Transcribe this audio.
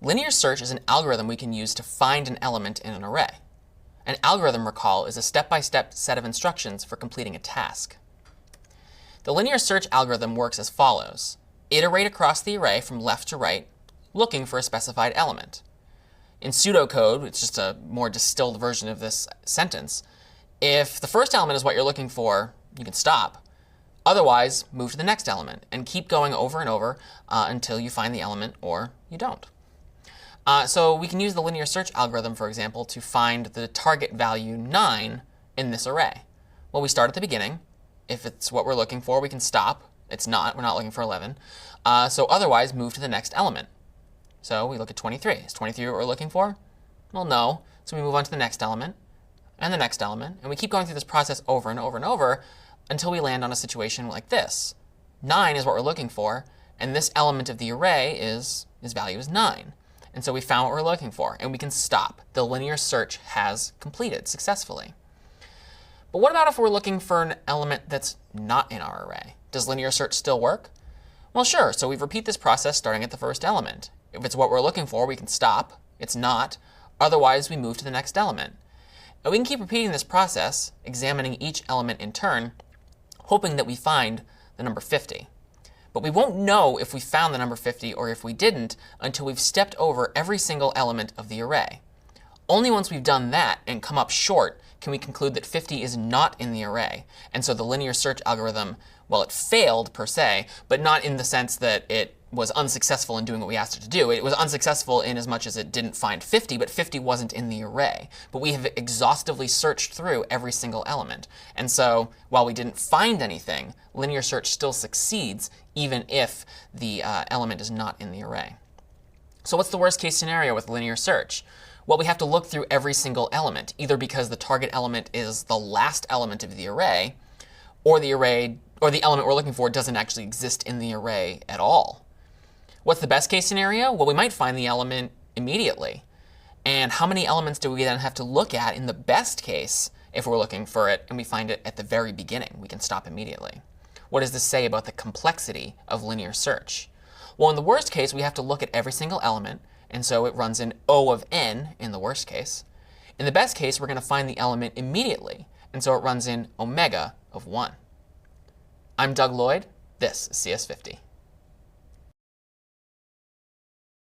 Linear search is an algorithm we can use to find an element in an array. An algorithm, recall, is a step-by-step set of instructions for completing a task. The linear search algorithm works as follows. Iterate across the array from left to right, looking for a specified element. In pseudocode, it's just a more distilled version of this sentence, if the first element is what you're looking for, you can stop. Otherwise, move to the next element and keep going over and over until you find the element or you don't. So we can use the linear search algorithm, for example, to find the target value 9 in this array. Well, we start at the beginning. If it's what we're looking for, we can stop. It's not. We're not looking for 11. So otherwise, move to the next element. So we look at 23. Is 23 what we're looking for? Well, no. So we move on to the next element and the next element. And we keep going through this process over and over and over until we land on a situation like this. 9 is what we're looking for. And this element of the array is value is 9. And so we found what we're looking for. And we can stop. The linear search has completed successfully. But what about if we're looking for an element that's not in our array? Does linear search still work? Well, sure. So we repeat this process starting at the first element. If it's what we're looking for, we can stop. It's not. Otherwise, we move to the next element. And we can keep repeating this process, examining each element in turn, hoping that we find the number 50. But we won't know if we found the number 50 or if we didn't until we've stepped over every single element of the array. Only once we've done that and come up short can we conclude that 50 is not in the array. And so the linear search algorithm, well, it failed per se, but not in the sense that it was unsuccessful in doing what we asked it to do. It was unsuccessful in as much as it didn't find 50, but 50 wasn't in the array. But we have exhaustively searched through every single element. And so while we didn't find anything, linear search still succeeds even if the element is not in the array. So what's the worst case scenario with linear search? Well, we have to look through every single element, either because the target element is the last element of the array, or the element we're looking for doesn't actually exist in the array at all. What's the best case scenario? Well, we might find the element immediately. And how many elements do we then have to look at in the best case if we're looking for it and we find it at the very beginning? We can stop immediately. What does this say about the complexity of linear search? Well, in the worst case, we have to look at every single element. And so it runs in O of n in the worst case. In the best case, we're going to find the element immediately. And so it runs in omega of 1. I'm Doug Lloyd. This is CS50.